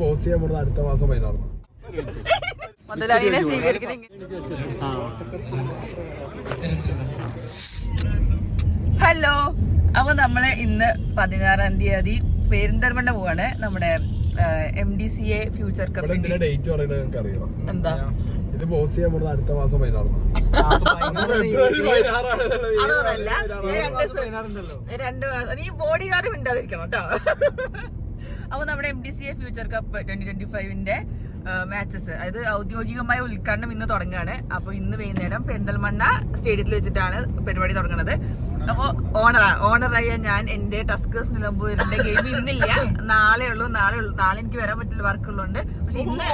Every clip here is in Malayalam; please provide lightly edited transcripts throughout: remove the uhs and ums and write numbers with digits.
പോസ്റ്റ് ചെയ്യാൻ പോകുന്നത് അടുത്ത മാസം 16. ഹലോ, അപ്പൊ നമ്മള് ഇന്ന് 16-ാം തീയതി പെരിന്തൽമണ്ണ പോവാണ്. നമ്മുടെ MDCA ഫ്യൂച്ചർ കപ്പ്. ഡേറ്റ് പറയുന്നത് നിങ്ങൾക്ക് അറിയോ? എന്താ ഇത് പോസ്റ്റ് ചെയ്യാൻ പോകുന്നത് അടുത്ത മാസം 16. നീ ബോഡി ഗാർഡ് മിണ്ടാതിരിക്കണം കേട്ടോ. അപ്പൊ നമ്മുടെ MDCA ഫ്യൂച്ചർ കപ്പ് 2025ന്റെ മാച്ചസ്, അതായത് ഔദ്യോഗികമായ ഉദ്ഘാടനം ഇന്ന് തുടങ്ങുകയാണ്. അപ്പൊ ഇന്ന് വൈകുന്നേരം പെരിന്തൽമണ്ണ സ്റ്റേഡിയത്തിൽ വെച്ചിട്ടാണ് പരിപാടി തുടങ്ങുന്നത്. അപ്പൊ ഓണറായ ഞാൻ എന്റെ ടസ്കേഴ്സ് നിലമ്പൂരിന്റെ ഗെയിം ഇന്നില്ല, നാളെ ഉള്ളൂ. നാളെ എനിക്ക് വരാൻ പറ്റില്ല, വർക്ക് ഉള്ളതുകൊണ്ട്. പക്ഷെ ഇന്ന്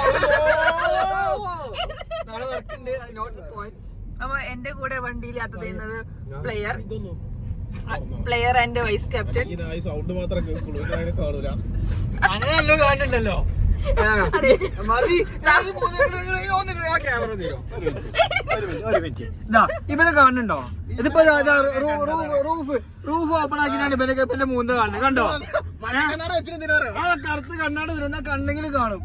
അപ്പൊ എന്റെ കൂടെ വണ്ടിയിൽ യാത്ര ചെയ്യുന്നത് പ്ലെയർ ആൻഡ് വൈസ് ക്യാപ്റ്റൻ. കാണുന്നുണ്ടല്ലോ ഇവനെ കാണുന്നുണ്ടോ? ഇതിപ്പോ റൂഫ് ഓപ്പൺ ആക്കിയാണ് ഇവനൊക്കെ പിന്നെ മൂന്ന് കാണുന്നത്. കണ്ടോ? ആ കറുത്ത് കണ്ണാട് വരുന്ന കണ്ണെങ്കിലും കാണും.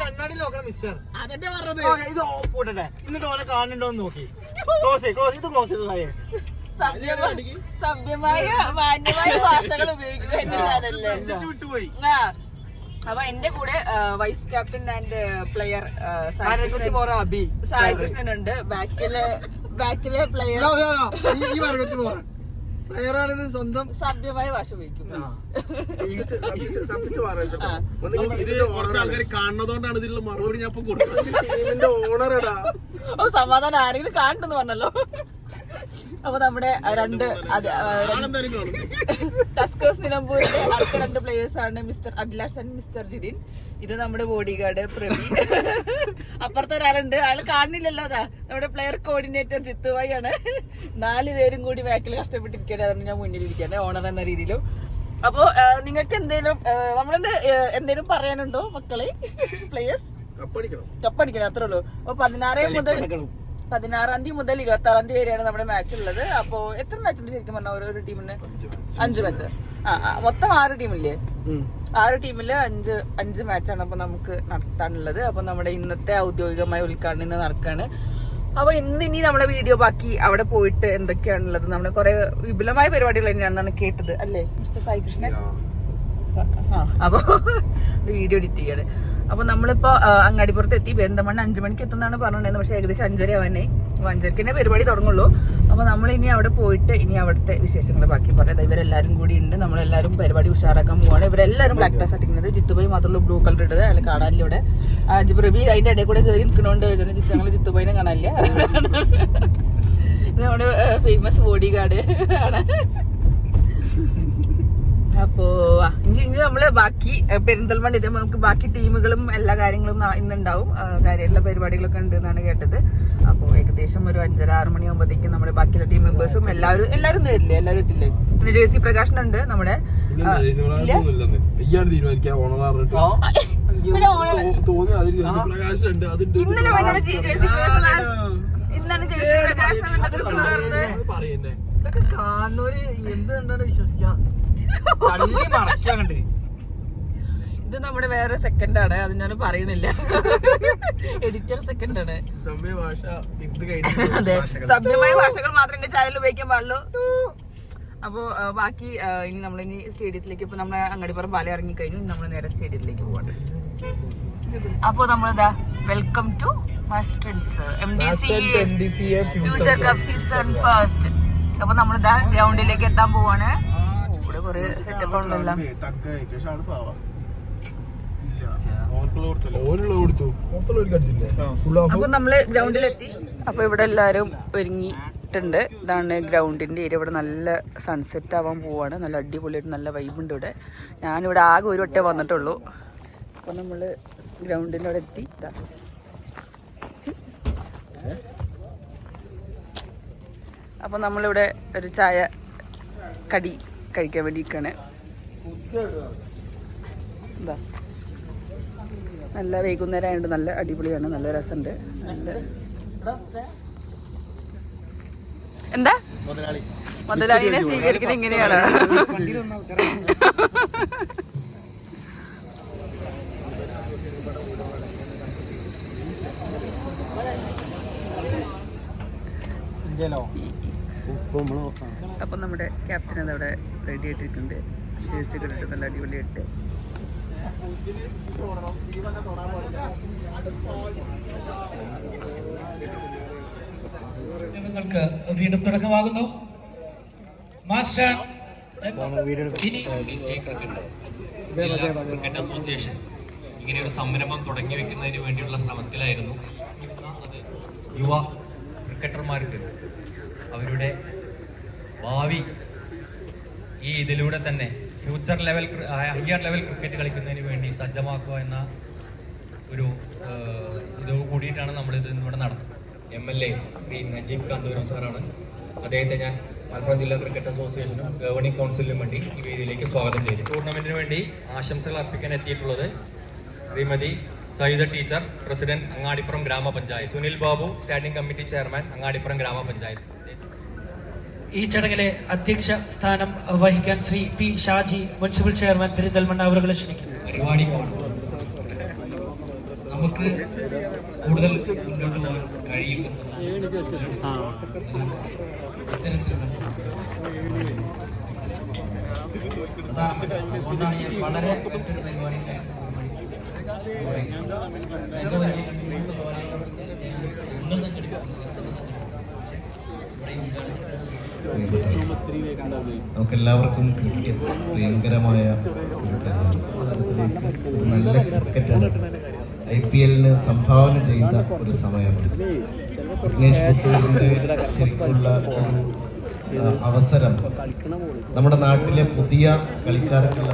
കണ്ണാടി നോക്കണം മിസ്റ്റർ. ഇത് പൂട്ടട്ടെ, എന്നിട്ട് ഓനെ കാണുന്നുണ്ടോന്ന് നോക്കി. ക്ലോസ് ഇത് ക്ലോസ് ചെയ്തതായേ. സഭ്യമായ മാന്യമായ ഭാഷകൾ ഉപയോഗിക്കുക എന്റെ ചാനലില്. അപ്പൊ എന്റെ കൂടെ vice captain and player Sai Krishnan ഉണ്ട്. ബാക്കിലെ പ്ലെയർ പ്ലെയറാണിത്. സ്വന്തം സഭ്യമായ ഭാഷ ഉപയോഗിക്കും. കാണുന്നതുകൊണ്ടാണ് ഇതിലുള്ള മറുപടി ഞാൻ കൊടുക്കുന്നത്. ഓണറടാ. ഓ, സമാധാനം. ആരെങ്കിലും കാണുന്നു പറഞ്ഞല്ലോ. അപ്പൊ നമ്മുടെ ടസ്കേഴ്സ് നിലമ്പൂരിന്റെ അടുത്ത 2 പ്ലേയേഴ്സ് ആണ് mister Abhilash and mister Jithin. ഇത് നമ്മുടെ ബോഡി ഗാർഡ് പ്രവീൺ. അപ്പുറത്തെ ഒരാളുണ്ട്, ആള് കാണുന്നില്ലല്ലോ. അതാ നമ്മുടെ പ്ലെയർ കോർഡിനേറ്റർ ജിത്തുവായി ആണ്. 4 പേരും കൂടി ബാക്കിൽ കഷ്ടപ്പെട്ടിരിക്കുകയാണ്. അതുകൊണ്ട് ഞാൻ മുന്നിലിരിക്കുകയാണ് ഓണർ എന്ന രീതിയിലും. അപ്പൊ നിങ്ങൾക്ക് എന്തേലും പറയാനുണ്ടോ മക്കളെ? പ്ലേയേഴ്സ് കപ്പടിക്കണം, അത്രേ ഉള്ളൂ. അപ്പൊ 16-ാം തീയതി മുതൽ 26-ാം തീയതി വരെയാണ് നമ്മുടെ മാച്ച് ഉള്ളത്. അപ്പൊ എത്ര മാച്ച് ഉണ്ട് ശരിക്കും പറഞ്ഞാൽ ഓരോ ടീമിന്? 5 മാച്ച്. മൊത്തം 6 ടീമില്ലേ? 6 ടീമില് 5 മാച്ചാണ് അപ്പൊ നമുക്ക് നടത്താനുള്ളത്. അപ്പൊ നമ്മുടെ ഇന്നത്തെ ഔദ്യോഗികമായ ഉദ്ഘാടനം ഇന്ന് നടക്കാണ്. അപ്പൊ ഇനി നമ്മുടെ വീഡിയോ ബാക്കി അവിടെ പോയിട്ട് എന്തൊക്കെയാണുള്ളത്, നമ്മുടെ കുറെ വിപുലമായ പരിപാടികൾ തന്നെയാണെന്നാണ് കേട്ടത്, അല്ലേ മിസ്റ്റർ സായി കൃഷ്ണൻ? അപ്പൊ വീഡിയോ എഡിറ്റ് ചെയ്യാണ്. അപ്പൊ നമ്മളിപ്പോ അങ്ങാടിപ്പുറത്ത് എത്തി. പെരിന്തൽമണ്ണ 5 മണിക്ക് എത്തുന്നതാണ് പറഞ്ഞിട്ടുണ്ടായിരുന്നത്. പക്ഷെ ഏകദേശം 5:30 ആവാനായി. 5:30 പരിപാടി തുടങ്ങുള്ളൂ. അപ്പൊ നമ്മൾ ഇനി അവിടെ പോയിട്ട് ഇനി അവിടുത്തെ വിശേഷങ്ങൾ ബാക്കി പറയാം. ഇവരെല്ലാരും കൂടി ഉണ്ട്. നമ്മളെല്ലാരും പരിപാടി ഉഷാറാക്കാൻ പോവാണ്. ഇവരെല്ലാരും ബ്ലാക്ക് ഡ്രസ് അടിക്കുന്നത്. ജിത്തുബായി മാത്രമല്ല ബ്ലൂ കളർ ഇട്ടത്. അയാൾ കാണാനില്ല. ഇവിടെ ജിബ്രബി അതിന്റെ ഇടയിൽ കൂടെ കയറി നിൽക്കണോണ്ട് ഞങ്ങൾ ജിത്തുബായിനെ കാണാനില്ല. നമ്മുടെ ഫേമസ് ബോഡി ഗാർഡ് ആണ്. അപ്പോ ഇനി നമ്മള് ബാക്കി പെരിന്തൽമണ്ണ നമുക്ക് ബാക്കി ടീമുകളും എല്ലാ കാര്യങ്ങളും ഇന്നുണ്ടാവും. കാര്യമായിട്ടുള്ള പരിപാടികളൊക്കെ ഉണ്ട് എന്നാണ് കേട്ടത്. അപ്പൊ ഏകദേശം ഒരു 5:30-6 മണിയാകുമ്പോഴത്തേക്കും നമ്മുടെ ബാക്കിയുള്ള ടീം മെമ്പേഴ്സും എല്ലാവരും വരില്ലേ? എല്ലാവരും എത്തില്ലേ? പിന്നെ ജേഴ്സി പ്രകാശനുണ്ട് നമ്മുടെ. ഇന്നാണ് ജേഴ്സി പ്രകാശൻ. ഇതൊക്കെ കാണുന്നവര് എന്ത് കണ്ടാണ് വിശ്വസിക്കാം. ഇത് നമ്മുടെ വേറെ സെക്കൻഡ് ആണ്, അത് ഞാൻ പറയണില്ല. എഡിറ്റർ സെക്കൻഡ് ആണ്. അതെ, സഭ്യമായ ഭാഷകൾ മാത്രമേ എന്റെ ചാനൽ ഉപയോഗിക്കാൻ പാടുള്ളൂ. അപ്പൊ ബാക്കി ഇനി നമ്മളിനി സ്റ്റേഡിയത്തിലേക്ക്, ഇപ്പൊ നമ്മളെ അങ്ങാടിപ്പുറം പാല ഇറങ്ങി കഴിഞ്ഞു. നമ്മൾ നേരെ സ്റ്റേഡിയത്തിലേക്ക് പോവാണ്. അപ്പൊ നമ്മളിതാ welcome to Masters MDCA future cup season 1. അപ്പൊ നമ്മളിതാ ഗ്രൗണ്ടിലേക്ക് എത്താൻ പോവാണ്. കുറെ സെറ്റപ്പ് ഉണ്ടല്ലോ. അപ്പൊ നമ്മള് ഗ്രൗണ്ടിലെത്തി. അപ്പൊ ഇവിടെ എല്ലാരും ഒരുങ്ങിയിട്ടുണ്ട്. ഇതാണ് ഗ്രൗണ്ടിന്റെ ഏരിയ. ഇവിടെ നല്ല സൺസെറ്റ് ആവാൻ പോവാണ്. നല്ല അടിപൊളിയായിട്ട് നല്ല വൈബുണ്ട് ഇവിടെ. ഞാനിവിടെ ആകെ ഒരു വട്ടേ വന്നിട്ടുള്ളൂ. അപ്പൊ നമ്മള് ഗ്രൗണ്ടിന്റെ അവിടെ എത്തി. അപ്പൊ നമ്മളിവിടെ ഒരു ചായ കടി കഴിക്കാൻ വേണ്ടി നിൽക്കുകയാണ്. എന്താ നല്ല വൈകുന്നേരം ആയതുകൊണ്ട് നല്ല അടിപൊളിയാണ്, നല്ല രസമുണ്ട്. നല്ല എന്താ മുതലാളിനെ സ്വീകരിക്കുന്നത് ഇങ്ങനെയാണ്. അപ്പൊ നമ്മുടെ ക്യാപ്റ്റൻ അതവിടെ റെഡി ആയിട്ടിരിക്കുന്നുണ്ട്. ജേഴ്സി ഇട്ടിട്ട് നല്ല അടിപൊളിയായിട്ട്. നിങ്ങൾക്ക് വീണ്ടും തുടക്കമാകുന്നു. മാസ്റ്റർ ക്രിക്കറ്റ് അസോസിയേഷൻ ഇങ്ങനെയൊരു സംരംഭം തുടങ്ങി വെക്കുന്നതിന് വേണ്ടിയുള്ള ശ്രമത്തിലായിരുന്നു. അത് യുവ ക്രിക്കറ്റർമാർക്ക് അവരുടെ ഭാവി ഈ ഇതിലൂടെ തന്നെ future level higher level cricket കളിക്കുന്നതിന് വേണ്ടി സജ്ജമാക്കുക എന്ന ഒരു ഇതോട് കൂടിയിട്ടാണ് നമ്മളിത് ഇവിടെ നടത്തുന്നത്. MLA ശ്രീ നജീബ് കാന്തപുരം സാറാണ്. അദ്ദേഹത്തെ ഞാൻ മലപ്പുറം ജില്ലാ ക്രിക്കറ്റ് അസോസിയേഷനും ഗവേണിംഗ് കൗൺസിലിനും വേണ്ടി ഈ വേദിയിലേക്ക് സ്വാഗതം ചെയ്തു. ടൂർണമെന്റിന് വേണ്ടി ആശംസകൾ അർപ്പിക്കാൻ എത്തിയിട്ടുള്ളത് Shrimati Saida teacher, president Angadipuram grama panchayat, Sunil Babu standing committee chairman Angadipuram grama panchayat. ഈ ചടങ്ങിലെ അധ്യക്ഷ സ്ഥാനം വഹിക്കാൻ Shri P Shaji municipal chairman Perinthalmanna അവരെ ക്ഷണിക്കുന്നു. പരിപാടി നമുക്ക് കൂടുതൽ മുന്നോട്ട് പോകാൻ കഴിയും. ഇത്തരത്തിലുള്ള അതുകൊണ്ടാണ് ഞാൻ വളരെ മറ്റൊരു പരിപാടി നമുക്കെല്ലാവർക്കും ക്രിക്കറ്റ് പ്രിയങ്കരമായ ഒരു കളിയാണ്. ഒരു നല്ല ക്രിക്കറ്റാണ്. IPL സംഭാവന ചെയ്ത ഒരു സമയമാണ്. വിഘ്നേഷ് പുത്തൂരിന്റെ ശരിക്കുള്ള ഒരു അവസരം നമ്മുടെ നാട്ടിലെ പുതിയ കളിക്കാർക്കുള്ള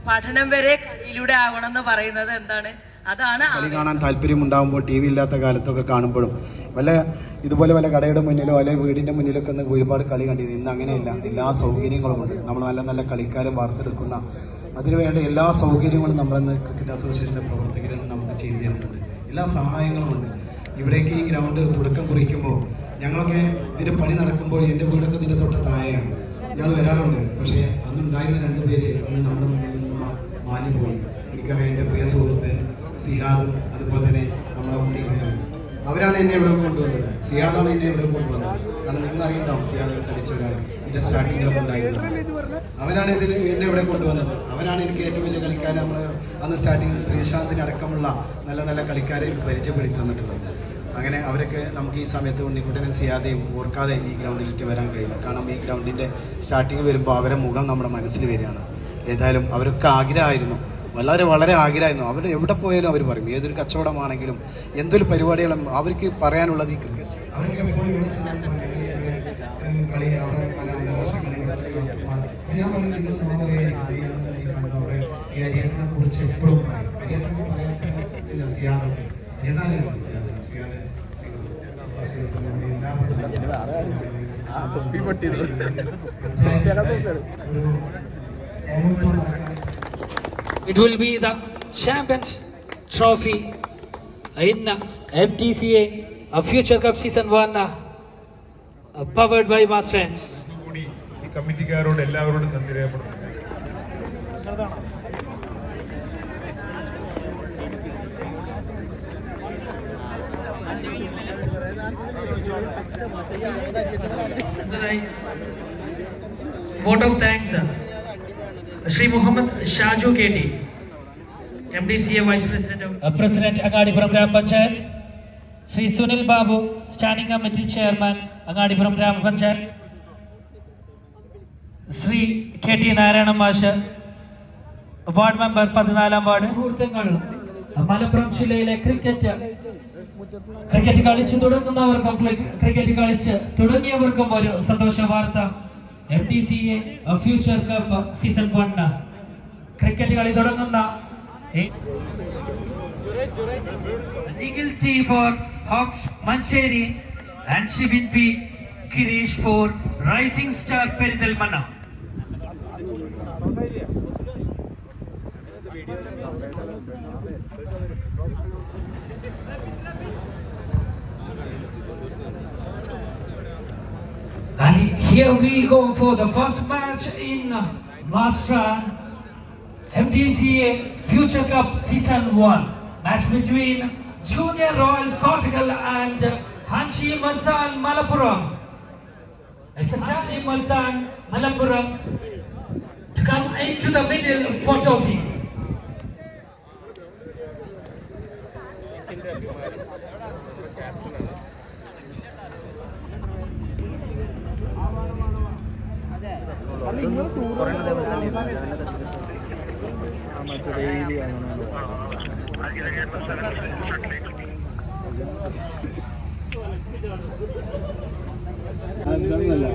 പഠനം വരെ കളിയിലൂടെ ആവണമെന്ന് പറയുന്നത് എന്താണ്? അതാണ് കളി കാണാൻ താല്പര്യം ഉണ്ടാകുമ്പോൾ TV ഇല്ലാത്ത കാലത്തൊക്കെ കാണുമ്പോഴും വല്ല ഇതുപോലെ വല്ല കടയുടെ മുന്നിലോ അല്ലെങ്കിൽ വീടിൻ്റെ മുന്നിലൊക്കെ ഒന്ന് ഒരുപാട് കളി കണ്ടിരുന്നു. ഇന്ന് അങ്ങനെയല്ല. എല്ലാ സൗകര്യങ്ങളുമുണ്ട്. നമ്മൾ നല്ല നല്ല കളിക്കാരെ വാർത്തെടുക്കുന്ന അതിനുവേണ്ട എല്ലാ സൗകര്യങ്ങളും നമ്മളിന്ന് ക്രിക്കറ്റ് അസോസിയേഷൻ്റെ പ്രവർത്തകരും നമുക്ക് ചെയ്തു തരുന്നുണ്ട്. എല്ലാ സഹായങ്ങളുമുണ്ട്. ഇവിടേക്ക് ഈ ഗ്രൗണ്ട് തുടക്കം കുറിക്കുമ്പോൾ ഞങ്ങളൊക്കെ ഇതിൻ്റെ പണി നടക്കുമ്പോൾ എൻ്റെ വീടൊക്കെ ഇതിൻ്റെ തൊട്ട് താഴെയാണ്. ഞങ്ങൾ വരാറുണ്ട്. പക്ഷേ അന്നുണ്ടായിരുന്ന 2 പേര് അന്ന് നമ്മുടെ മുന്നിൽ നിന്ന് മാഞ്ഞു പോയി. എനിക്കറിയാം, എൻ്റെ പ്രിയ സുഹൃത്ത് സിയാദും അതുപോലെ തന്നെ നമ്മുടെ ഉണ്ണിക്കുണ്ടും. അവരാണ് എന്നെ ഇവിടെ കൊണ്ടുവന്നത്. സിയാദാണ് എന്നെ ഇവിടെ കൊണ്ടുവന്നത്. കാരണം നിങ്ങൾ അറിയണ്ടാവും, സിയാദ് എടുത്തടിച്ചവരാണ് ഇതിൻ്റെ സ്റ്റാർട്ടിങ്ങിലൊക്കെ ഉണ്ടായിരുന്നത്. അവരാണ് ഇതിൽ എന്നെ ഇവിടെ കൊണ്ടുവന്നത്. അവരാണ് എനിക്ക് ഏറ്റവും വലിയ കളിക്കാരെ നമ്മൾ അന്ന് സ്റ്റാർട്ടിങ്ങിൽ ശ്രീശാന്തിന് അടക്കമുള്ള നല്ല നല്ല കളിക്കാരെ എനിക്ക് പരിചയപ്പെടുത്തി തന്നിട്ടുള്ളത്. അങ്ങനെ അവരൊക്കെ നമുക്ക് ഈ സമയത്ത് ഉണ്ണിക്കുട്ടനും സിയാദയും ഓർക്കാതെ ഈ ഗ്രൗണ്ടിലേക്ക് വരാൻ കഴിയില്ല. കാരണം ഈ ഗ്രൗണ്ടിൻ്റെ സ്റ്റാർട്ടിങ് വരുമ്പോൾ അവരെ മുഖം നമ്മുടെ മനസ്സിൽ വരികയാണ്. ഏതായാലും അവരൊക്കെ ആഗ്രഹമായിരുന്നു, വളരെ വളരെ ആഗ്രഹമായിരുന്നു. അവർ എവിടെ പോയാലും അവർ പറയും, ഏതൊരു കച്ചവടമാണെങ്കിലും എന്തൊരു പരിപാടികളും അവർക്ക് പറയാനുള്ളത് ഈ ക്രിക്കറ്റ്. അവർക്ക് എപ്പോഴും ഇവിടെ കളി അവിടെ പല അന്താരാഷ്ട്ര ഞാൻ അവിടെ ഈ അരിയട്ടിനെ കുറിച്ച് എപ്പോഴും പറയും. അരിയട്ടിനെ പറയാത്തില്ല സിയാദൊക്കെ. It will be the Champions Trophy in MTCA Future Cup Season 1 powered by Masters. കൂടി ഈ കമ്മിറ്റിക്കാരോട് എല്ലാവരോടും നന്ദി രേഖപ്പെടുത്തുന്നു. Vote of thanks, Shri Muhammad Shaju KT, MDCA Vice President, President Angadipuram Gram Panchayat, Shri Sunil Babu, Standing Committee Chairman, Angadipuram Gram Panchayat, Shri KT Narayana Masha, Ward Member 14 Ward. Malappuram ജില്ലയിലെ ക്രിക്കറ്റ് കളിച്ച് തുടങ്ങുന്നവർക്കും ക്രിക്കറ്റ് കളിച്ച് തുടങ്ങിയവർക്കും ഒരു സന്തോഷ വാർത്ത. MTCA future cup season 1 cricket കളി തുടങ്ങുന്ന Eagle T for Hawks Mancheri and Shibin P Girish for Rising Star Perindalmanna. And here we go for the first match in Mastran MDCA Future Cup Season 1. Match between Junior Royals Kottakkal and Hanchi Mazdan Malappuram. It's a Hanchi Mazdan Malappuram to come into the middle for tossing. അതൊന്നല്ല